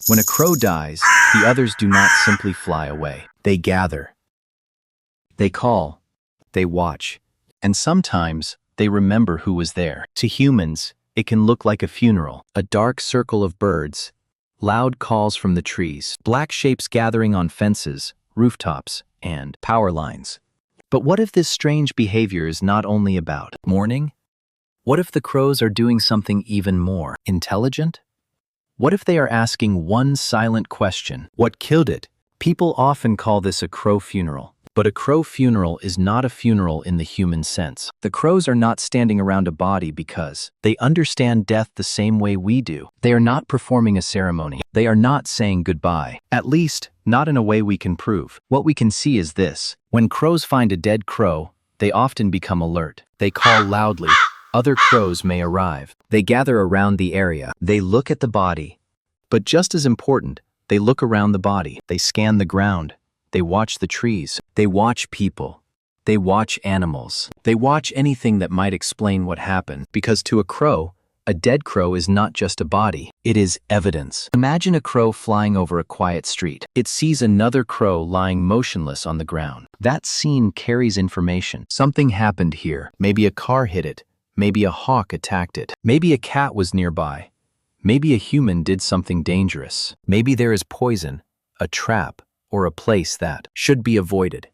When a crow dies, the others do not simply fly away. They gather. They call. They watch. And sometimes, they remember who was there. To humans, it can look like a funeral. A dark circle of birds, loud calls from the trees, black shapes gathering on fences, rooftops, and power lines. But what if this strange behavior is not only about mourning? What if the crows are doing something even more intelligent? What if they are asking one silent question? What killed it? People often call this a crow funeral. But a crow funeral is not a funeral in the human sense. The crows are not standing around a body because they understand death the same way we do. They are not performing a ceremony. They are not saying goodbye. At least, not in a way we can prove. What we can see is this. When crows find a dead crow, they often become alert. They call loudly. Other crows may arrive. They gather around the area. They look at the body. But just as important, they look around the body. They scan the ground. They watch the trees. They watch people. They watch animals. They watch anything that might explain what happened. Because to a crow, a dead crow is not just a body. It is evidence. Imagine a crow flying over a quiet street. It sees another crow lying motionless on the ground. That scene carries information. Something happened here. Maybe a car hit it. Maybe a hawk attacked it. Maybe a cat was nearby. Maybe a human did something dangerous. Maybe there is poison, a trap, or a place that should be avoided.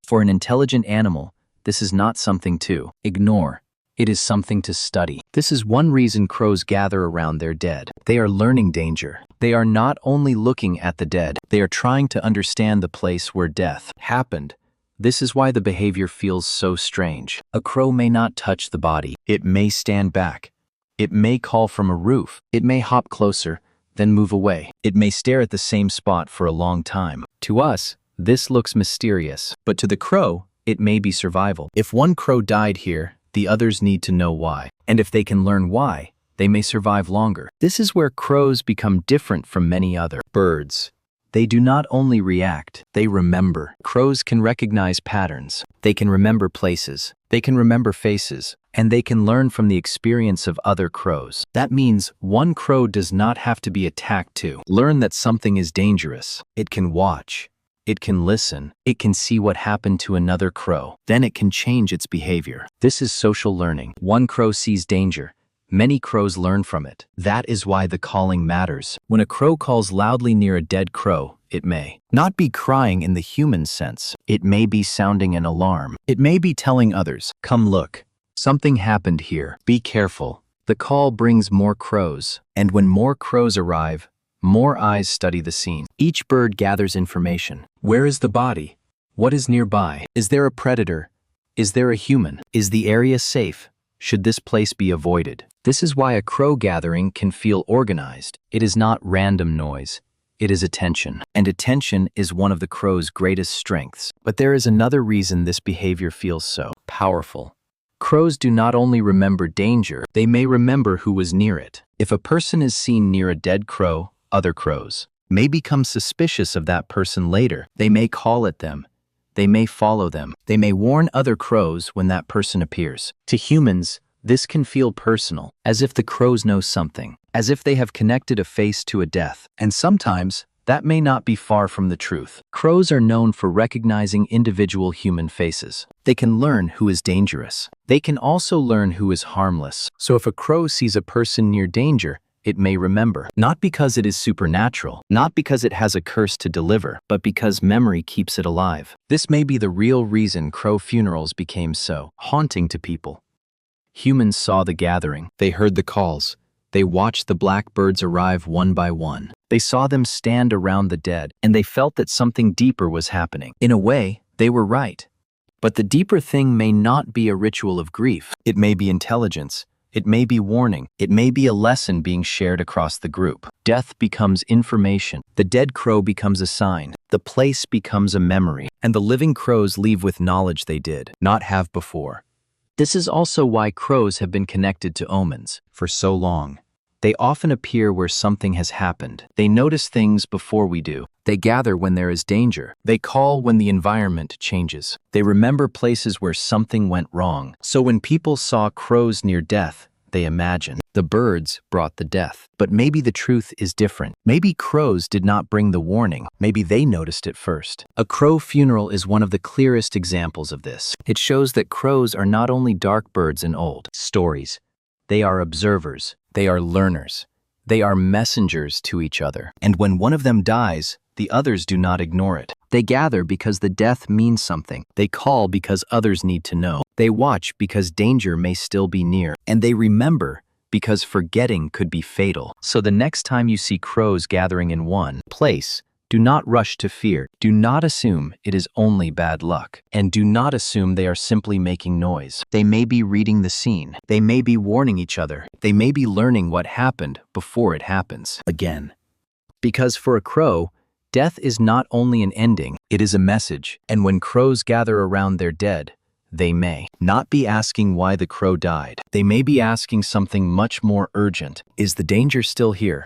For an intelligent animal, this is not something to ignore. It is something to study. This is one reason crows gather around their dead. They are learning danger. They are not only looking at the dead, they are trying to understand the place where death happened. This is why the behavior feels so strange. A crow may not touch the body. It may stand back. It may call from a roof. It may hop closer, then move away. It may stare at the same spot for a long time. To us, this looks mysterious, but to the crow, it may be survival. If one crow died here, the others need to know why. And if they can learn why, they may survive longer. This is where crows become different from many other birds. They do not only react, they remember. Crows can recognize patterns. They can remember places. They can remember faces. And they can learn from the experience of other crows. That means one crow does not have to be attacked to learn that something is dangerous. It can watch. It can listen. It can see what happened to another crow. Then it can change its behavior. This is social learning. One crow sees danger. Many crows learn from it. That is why the calling matters. When a crow calls loudly near a dead crow, it may not be crying in the human sense. It may be sounding an alarm. It may be telling others, "Come look. Something happened here. Be careful." The call brings more crows. And when more crows arrive, more eyes study the scene. Each bird gathers information. Where is the body? What is nearby? Is there a predator? Is there a human? Is the area safe? Should this place be avoided? This is why a crow gathering can feel organized. It is not random noise. It is attention. And attention is one of the crow's greatest strengths. But there is another reason this behavior feels so powerful. Crows do not only remember danger, they may remember who was near it. If a person is seen near a dead crow, other crows may become suspicious of that person later. They may call at them. They may follow them. They may warn other crows when that person appears. To humans, this can feel personal, as if the crows know something, as if they have connected a face to a death. And sometimes, that may not be far from the truth. Crows are known for recognizing individual human faces. They can learn who is dangerous. They can also learn who is harmless. So if a crow sees a person near danger, it may remember. Not because it is supernatural, not because it has a curse to deliver, but because memory keeps it alive. This may be the real reason crow funerals became so haunting to people. Humans saw the gathering. They heard the calls. They watched the blackbirds arrive one by one. They saw them stand around the dead, and they felt that something deeper was happening. In a way, they were right. But the deeper thing may not be a ritual of grief. It may be intelligence. It may be warning. It may be a lesson being shared across the group. Death becomes information. The dead crow becomes a sign. The place becomes a memory. And the living crows leave with knowledge they did not have before. This is also why crows have been connected to omens for so long. They often appear where something has happened. They notice things before we do. They gather when there is danger. They call when the environment changes. They remember places where something went wrong. So when people saw crows near death, they imagine. The birds brought the death. But maybe the truth is different. Maybe crows did not bring the warning. Maybe they noticed it first. A crow funeral is one of the clearest examples of this. It shows that crows are not only dark birds in old stories. They are observers. They are learners. They are messengers to each other. And when one of them dies, the others do not ignore it. They gather because the death means something. They call because others need to know. They watch because danger may still be near. And they remember because forgetting could be fatal. So the next time you see crows gathering in one place, do not rush to fear. Do not assume it is only bad luck. And do not assume they are simply making noise. They may be reading the scene. They may be warning each other. They may be learning what happened before it happens again. Because for a crow, death is not only an ending, it is a message. And when crows gather around their dead, they may not be asking why the crow died. They may be asking something much more urgent. Is the danger still here?